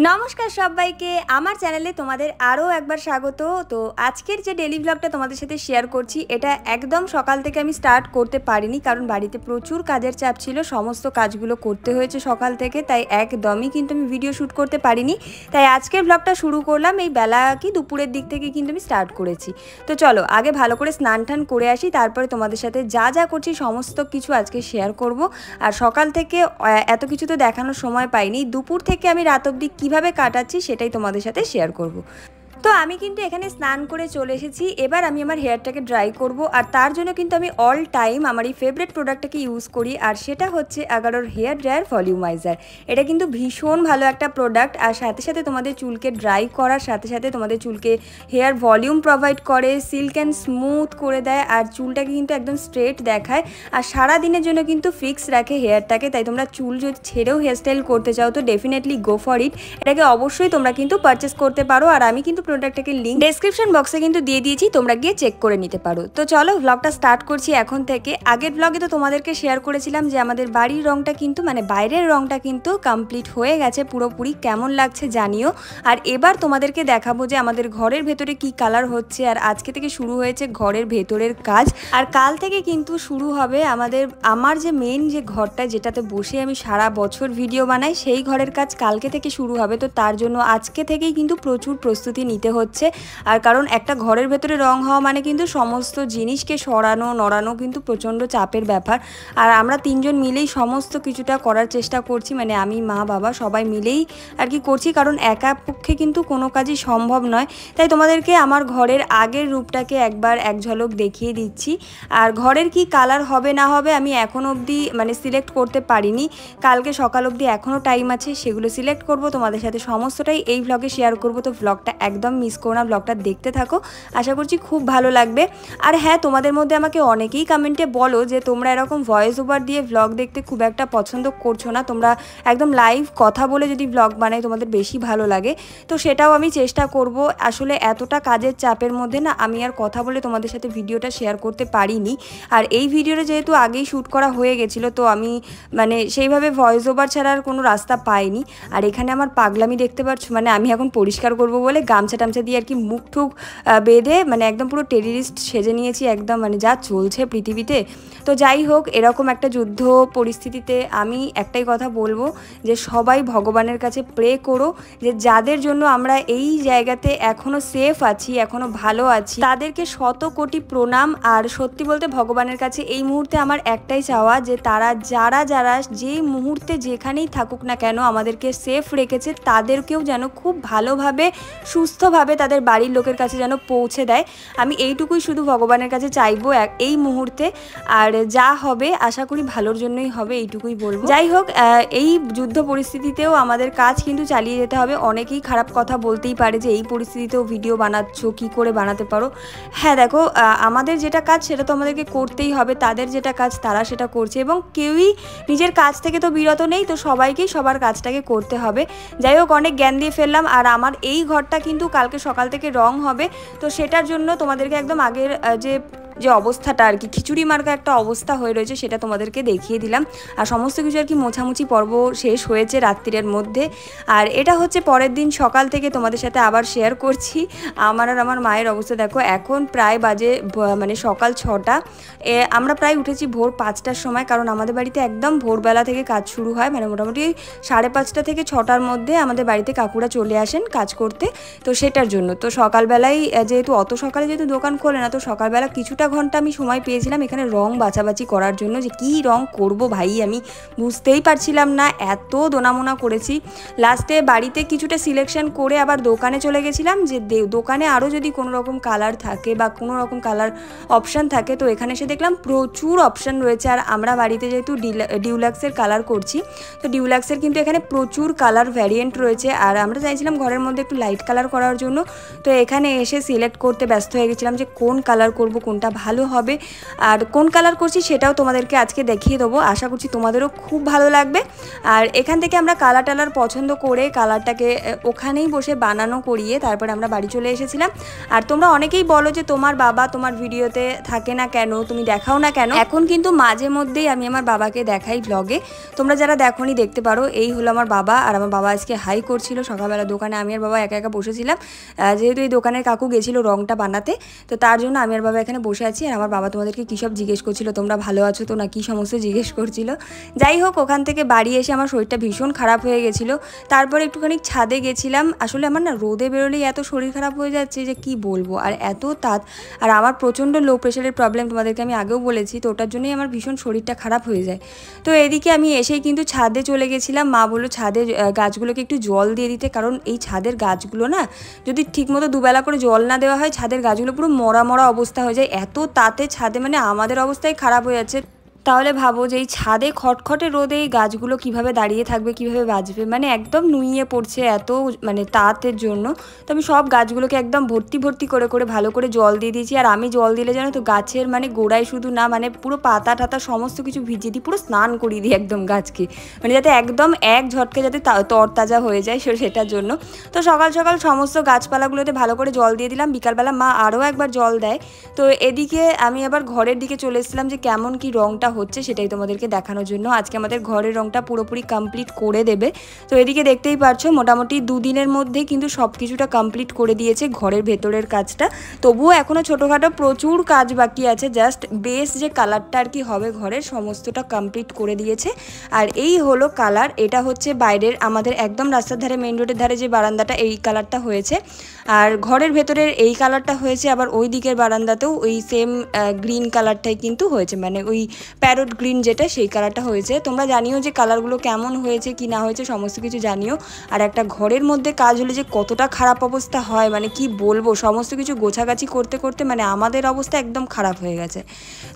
নমস্কার সবাইকে আমার চ্যানেলে তোমাদের আরও একবার স্বাগত। তো আজকের যে ডেলি ব্লগটা তোমাদের সাথে শেয়ার করছি, এটা একদম সকাল থেকে আমি স্টার্ট করতে পারিনি, কারণ বাড়িতে প্রচুর কাজের চাপ ছিল, সমস্ত কাজগুলো করতে হয়েছে সকাল থেকে, তাই একদমই কিন্তু আমি ভিডিও শ্যুট করতে পারিনি। তাই আজকের ব্লগটা শুরু করলাম এই বেলা কি দুপুরের দিক থেকে কিন্তু আমি স্টার্ট করেছি। তো চলো আগে ভালো করে স্নান টান করে আসি, তারপরে তোমাদের সাথে যা যা করছি সমস্ত কিছু আজকে শেয়ার করব। আর সকাল থেকে এত কিছু তো দেখানোর সময় পাইনি, দুপুর থেকে আমি রাত অবধি কীভাবে কাটাচ্ছি সেটাই তোমাদের সাথে শেয়ার করব। তো আমি কিন্তু এখানে স্নান করে চলে এসেছি, এবার আমি আমার হেয়ারটাকে ড্রাই করব। আর তার জন্য কিন্তু আমি অল টাইম আমার এই ফেভারিট প্রোডাক্টটাকে ইউজ করি, আর সেটা হচ্ছে এগারোর হেয়ার ড্রায়ার ভলিউমাইজার। এটা কিন্তু ভীষণ ভালো একটা প্রোডাক্ট, আর সাথে সাথে তোমাদের চুলকে ড্রাই করার সাথে সাথে তোমাদের চুলকে হেয়ার ভলিউম প্রোভাইড করে, সিল্ক অ্যান্ড স্মুথ করে দেয়, আর চুলটাকে কিন্তু একদম স্ট্রেট দেখায়, আর সারা দিনের জন্য কিন্তু ফিক্স রাখে হেয়ারটাকে। তাই তোমরা চুল যদি ছেড়েও হেয়ারস্টাইল করতে চাও তো ডেফিনেটলি গো ফর ইট, এটাকে অবশ্যই তোমরা কিন্তু পারচেস করতে পারো। আর আমি কিন্তু প্রোডাক্টটাকে লিঙ্ক ডেসক্রিপশন বক্সে কিন্তু দিয়ে দিয়েছি, তোমরা গিয়ে চেক করে নিতে পারো। তো চলো ব্লগটা স্টার্ট করছি এখন থেকে। আগের ব্লগে তো তোমাদেরকে শেয়ার করেছিলাম যে আমাদের বাড়ির রংটা কিন্তু মানে বাইরের রংটা কিন্তু কমপ্লিট হয়ে গেছে পুরোপুরি, কেমন লাগছে জানিও। আর এবার তোমাদেরকে দেখাবো যে আমাদের ঘরের ভেতরে কি কালার হচ্ছে। আর আজকে থেকে শুরু হয়েছে ঘরের ভেতরের কাজ, আর কাল থেকে কিন্তু শুরু হবে আমার যে মেন যে ঘরটা যেটাতে বসে আমি সারা বছর ভিডিও বানাই, সেই ঘরের কাজ কালকে থেকে শুরু হবে। তো তার জন্য আজকে থেকেই কিন্তু প্রচুর প্রস্তুতি নিতে হচ্ছে। আর কারণ একটা ঘরের ভেতরে রং হওয়া মানে কিন্তু সমস্ত জিনিসকে সরানো নড়ানো কিন্তু প্রচণ্ড চাপের ব্যাপার। আর আমরা তিনজন মিলেই সমস্ত কিছুটা করার চেষ্টা করছি, মানে আমি, মা, বাবা সবাই মিলেই আর কি করছি, কারণ একা পক্ষে কিন্তু কোনো কাজই সম্ভব নয়। তাই তোমাদেরকে আমার ঘরের আগের রূপটাকে একবার এক ঝলক দেখিয়ে দিচ্ছি। আর ঘরের কি কালার হবে না হবে আমি এখন অবধি মানে সিলেক্ট করতে পারিনি, কালকে সকাল অবধি এখনও টাইম আছে, সেগুলো সিলেক্ট করব, তোমাদের সাথে সমস্তটাই এই ব্লগে শেয়ার করব। তো ব্লগটা একদম মিস করো না, ব্লগটা দেখতে থাকো, আশা করছি খুব ভালো লাগবে। আর হ্যাঁ, তোমাদের মধ্যে আমাকে অনেকেই কমেন্টে বলো যে তোমরা এরকম ভয়েস ওভার দিয়ে ব্লগ দেখতে খুব একটা পছন্দ করছো না, তোমরা একদম লাইভ কথা বলে যদি ব্লগ বানাই তোমাদের বেশি ভালো লাগে। তো সেটাও আমি চেষ্টা করব। আসলে এতটা কাজের চাপের মধ্যে না আমি আর কথা বলে তোমাদের সাথে ভিডিওটা শেয়ার করতে পারিনি। আর এই ভিডিওটা যেহেতু আগেই শ্যুট করা হয়ে গেছিলো, তো আমি মানে সেইভাবে ভয়েস ওভার ছাড়ার কোনো রাস্তা পাইনি। আর এখানে আমার পাগলামি দেখতে পাচ্ছ, মানে আমি এখন পরিষ্কার করব বলে গামছা টামছা দিয়ে আর কি মুখ ঠুক বেঁধে মানে একদম পুরো টেররিস্ট সেজে নিয়েছি একদম, মানে যা চলছে পৃথিবীতে। তো যাই হোক, এরকম একটা যুদ্ধ পরিস্থিতিতে আমি একটাই কথা বলবো যে সবাই ভগবানের কাছে প্রে করো যে যাদের জন্য আমরা এই জায়গাতে এখনও সেফ আছি, এখনও ভালো আছি, তাদেরকে শত কোটি প্রণাম। আর সত্যি বলতে ভগবানের কাছে এই মুহূর্তে আমার একটাই চাওয়া যে তারা যারা যেই মুহূর্তে যেখানেই থাকুক না কেন আমাদেরকে সেফ রেখেছে, তাদেরকেও যেন খুব ভালোভাবে সুস্থভাবে তাদের বাড়ির লোকের কাছে যেন পৌঁছে দেয়। আমি এইটুকুই শুধু ভগবানের কাছে চাইবো এই মুহূর্তে। আর যা হবে আশা করি ভালোর জন্যই হবে, এইটুকুই বলবো। যাই হোক, এই যুদ্ধ পরিস্থিতিতেও আমাদের কাজ কিন্তু চালিয়ে যেতে হবে। অনেকেই খারাপ কথা বলতেই পারে যে এই পরিস্থিতিতেও ভিডিও বানাচ্ছ, কি করে বানাতে পারো। হ্যাঁ দেখো, আমাদের যেটা কাজ সেটা তো আমাদেরকে করতেই হবে, তাদের যেটা কাজ তারা সেটা করছে, এবং কেউই নিজের কাজ থেকে তো বিরত নেই, তো সবাইকেই সবার কাজটাকে করতে হবে। যাই হোক, অনেক জ্ঞান দিয়ে ফেললাম। আর আমার এই ঘরটা কিন্তু কালকে সকাল থেকে রং হবে, তো সেটার জন্য তোমাদেরকে একদম আগের যে অবস্থাটা আর কি খিচুড়ি মার্কা একটা অবস্থা হয়ে রয়েছে সেটা তোমাদেরকে দেখিয়ে দিলাম। আর সমস্ত কিছু আর কি মোছামুছি পর্ব শেষ হয়েছে রাত্রির মধ্যে। আর এটা হচ্ছে পরের দিন সকাল থেকে তোমাদের সাথে আবার শেয়ার করছি আমার আর আমার মায়ের অবস্থা। দেখো এখন প্রায় বাজে মানে সকাল 6টা, আমরা প্রায় উঠেছি ভোর 5টার সময়, কারণ আমাদের বাড়িতে একদম ভোরবেলা থেকে কাজ শুরু হয়, মানে মোটামুটি 5:30 থেকে 6টার মধ্যে আমাদের বাড়িতে কাকুরা চলে আসেন কাজ করতে। তো সেটার জন্য তো সকালবেলায় যেহেতু অত সকালে যেহেতু দোকান খোলে না, তো সকালবেলা কিছুটা ঘন্টা আমি সময় পেয়েছিলাম এখানে রং বাছাবাছি করার জন্য, যে কী রং করব ভাই আমি বুঝতেই পারছিলাম না, এত দোনামোনা করেছি। লাস্টে বাড়িতে কিছুটা সিলেকশন করে আবার দোকানে চলে গেছিলাম, যে দোকানে আরও যদি কোনো রকম কালার থাকে বা কোনো রকম কালার অপশান থাকে, তো এখানে এসে দেখলাম প্রচুর অপশান রয়েছে। আর আমরা বাড়িতে যেহেতু ডিউলাক্সের কালার করছি, তো ডিউলাক্সের কিন্তু এখানে প্রচুর কালার ভ্যারিয়েন্ট রয়েছে। আর আমরা চাইছিলাম ঘরের মধ্যে একটু লাইট কালার করার জন্য, তো এখানে এসে সিলেক্ট করতে ব্যস্ত হয়ে গেছিলাম যে কোন কালার করব, কোনটা ভালো হবে। আর কোন কালার করছি সেটাও তোমাদেরকে আজকে দেখিয়ে দেবো, আশা করছি তোমাদেরও খুব ভালো লাগবে। আর এখান থেকে আমরা কালার টালার পছন্দ করে কালারটাকে ওখানেই বসে বানানো করিয়ে তারপরে আমরা বাড়ি চলে এসেছিলাম। আর তোমরা অনেকেই বলো যে তোমার বাবা তোমার ভিডিওতে থাকে না কেন, তুমি দেখাও না কেন। এখন কিন্তু মাঝে মধ্যেই আমি আমার বাবাকে দেখাই ব্লগে, তোমরা যারা দেখোনি দেখতে পারো। এই হলো আমার বাবা, আর আমার বাবা আজকে হাই করছিল সকালবেলা দোকানে। আমি আর বাবা একা একা বসেছিলাম, যেহেতু এই দোকানের কাকু গেছিলো রংটা বানাতে, তো তার জন্য আমি আর বাবা এখানে বসে আছি। আর আমার বাবা তোমাদেরকে কী সব জিজ্ঞেস করছিল, তোমরা ভালো আছো তো না কী সমস্ত জিজ্ঞেস করছিল। যাই হোক, ওখান থেকে বাড়ি এসে আমার শরীরটা ভীষণ খারাপ হয়ে গেছিলো। তারপরে একটুখানি ছাদে গেছিলাম। আসলে আমার না রোদে বেরোলেই এত শরীর খারাপ হয়ে যাচ্ছে যে কি বলবো, আর এত তাত। আর আমার প্রচণ্ড লো প্রেশারের প্রবলেম, তোমাদেরকে আমি আগেও বলেছি, তো ওটার জন্যই আমার ভীষণ শরীরটা খারাপ হয়ে যায়। তো এদিকে আমি এসেই কিন্তু ছাদে চলে গেছিলাম। মা বললো ছাদে গাছগুলোকে একটু জল দিয়ে দিতে, কারণ এই ছাদের গাছগুলো না যদি ঠিকমতো দুবেলা করে জল না দেওয়া হয়, ছাদের গাছগুলো পুরো মরা মরা অবস্থা হয়ে যায়। এত তাতে ছাদে মানে আমাদের অবস্থাই খারাপ হয়ে যাচ্ছে। তাহলে ভাবো যে এই ছাদে খটখটে রোদে এই গাছগুলো কীভাবে দাঁড়িয়ে থাকবে, কীভাবে বাঁচবে, মানে একদম নুইয়ে পড়ছে এত মানে তাতের জন্য। তো আমি সব গাছগুলোকে একদম ভর্তি ভর্তি করে করে ভালো করে জল দিয়ে দিয়েছি। আর আমি জল দিলে জানো তো গাছের মানে গোড়ায় শুধু না, মানে পুরো পাতা টাতা সমস্ত কিছু ভিজিয়ে দিই, পুরো স্নান করিয়ে দিই একদম গাছকে, মানে যাতে একদম এক ঝটকে যাতে তরতাজা হয়ে যায় সেটার জন্য। তো সকাল সকাল সমস্ত গাছপালাগুলোতে ভালো করে জল দিয়ে দিলাম। বিকালবেলা মা আরও একবার জল দেয়। তো এদিকে আমি আবার ঘরের দিকে চলে এসেছিলাম যে কেমন কি রংটা হচ্ছে সেটাই তোমাদেরকে দেখানোর জন্য। আজকে আমাদের ঘরের রংটা পুরোপুরি কমপ্লিট করে দেবে। তো এদিকে দেখতেই পাচ্ছ মোটামুটি 2 দিনের মধ্যে কিন্তু সব কিছুটা কমপ্লিট করে দিয়েছে ঘরের ভেতরের কাজটা। তবুও এখনও ছোটোখাটো প্রচুর কাজ বাকি আছে, জাস্ট বেস যে কালারটা আর কি হবে ঘরের সমস্তটা কমপ্লিট করে দিয়েছে। আর এই হলো কালার, এটা হচ্ছে বাইরের আমাদের একদম রাস্তার ধারে মেন রোডের ধারে যে বারান্দাটা, এই কালারটা হয়েছে। আর ঘরের ভেতরের এই কালারটা হয়েছে, আবার ওই দিকের বারান্দাতেও ওই সেম গ্রিন কালারটাই কিন্তু হয়েছে, মানে ওই প্যারট গ্রিন যেটা সেই কালারটা হয়েছে। তোমরা জানিও যে কালারগুলো কেমন হয়েছে কি না হয়েছে, সমস্ত কিছু জানিও। আর একটা ঘরের মধ্যে কাজ হলে যে কতটা খারাপ অবস্থা হয় মানে কি বলবো, সমস্ত কিছু গোছাগাছি করতে করতে মানে আমাদের অবস্থা একদম খারাপ হয়ে গেছে।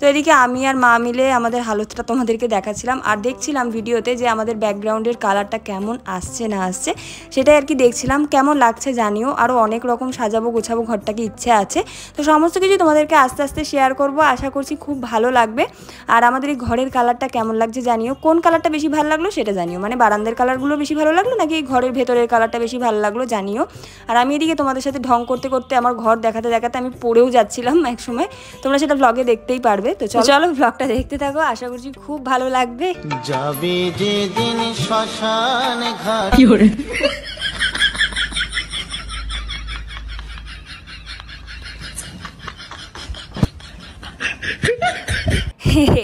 তো এদিকে আমি আর মা মিলে আমাদের হালতটা তোমাদেরকে দেখাচ্ছিলাম, আর দেখছিলাম ভিডিওতে যে আমাদের ব্যাকগ্রাউন্ডের কালারটা কেমন আসছে না আসছে, সেটাই আর কি দেখছিলাম। কেমন লাগছে জানিও, আরও অনেক রকম সাজাবো গোছাবো ঘরটাকে ইচ্ছে আছে। তো সমস্ত কিছু তোমাদেরকে আস্তে আস্তে শেয়ার করব, আশা করছি খুব ভালো লাগবে। আর আমাদের এই ঘরের কালারটা কেমন লাগছে জানিও, কোন কালারটা বেশি ভালো লাগলো সেটা জানিও, মানে বারান্দার কালারগুলো বেশি ভালো লাগলো নাকি ঘরের ভেতরের কালারটা বেশি ভালো লাগলো জানিও। আর আমি এদিকে তোমাদের সাথে ঢং করতে করতে আমার ঘর দেখাতে দেখাতে আমি পড়েও যাচ্ছিলাম এক সময়, তোমরা সেটা ব্লগে দেখতেই পারবে। তো চলো ব্লগটা দেখতে থাকো, আশা করছি খুব ভালো লাগবে। যাবে যেদিন শ্মশান ঘাট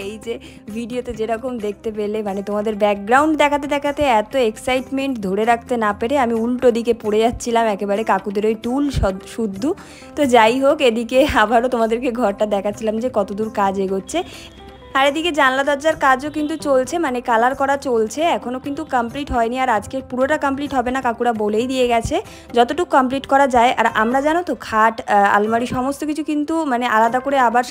এই যে ভিডিওতে যেরকম দেখতে পেলে, মানে তোমাদের ব্যাকগ্রাউন্ড দেখাতে দেখাতে এত এক্সাইটমেন্ট ধরে রাখতে না পেরে আমি উল্টো দিকে পড়ে যাচ্ছিলাম একেবারে কাকুদের ওই টুল শুদ্ধ। তো যাই হোক, এদিকে আবারও তোমাদেরকে ঘরটা দেখাচ্ছিলাম যে কতদূর কাজ এগোচ্ছে। আর এদিকে জানলা দরজার কাজও কিন্তু চলছে, মানে কালার করা চলছে, এখনও কিন্তু কমপ্লিট হয়নি। আর আজকে পুরোটা কমপ্লিট হবে না, কাকুরা বলেই দিয়ে গেছে যতটুকু কমপ্লিট করা যায়। আর আমরা জানো তো খাট আলমারি সমস্ত কিছু কিন্তু মানে আলাদা করে আবার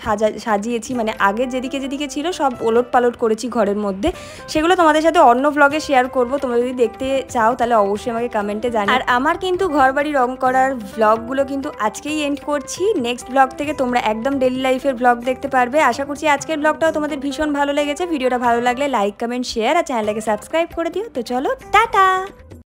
সাজিয়েছি, মানে আগে যেদিকে যেদিকে ছিল সব ওলট পালট করেছি ঘরের মধ্যে, সেগুলো তোমাদের সাথে অন্য ব্লগে শেয়ার করব। তোমরা যদি দেখতে চাও তাহলে অবশ্যই আমাকে কমেন্টে জানিও। আর আমার কিন্তু ঘরবাড়ি রং করার ব্লগগুলো কিন্তু আজকেই এন্ড করছি। নেক্সট ব্লগ থেকে তোমরা একদম ডেইলি লাইফের ব্লগ দেখতে পারবে। আশা করছি আজকের ব্লগটাও তোমাদের ভীষণ ভালো লেগেছে। ভিডিওটা ভালো লাগলে লাইক কমেন্ট শেয়ার আর চ্যানেলটাকে সাবস্ক্রাইব করে দিও। তো চলো টাটা।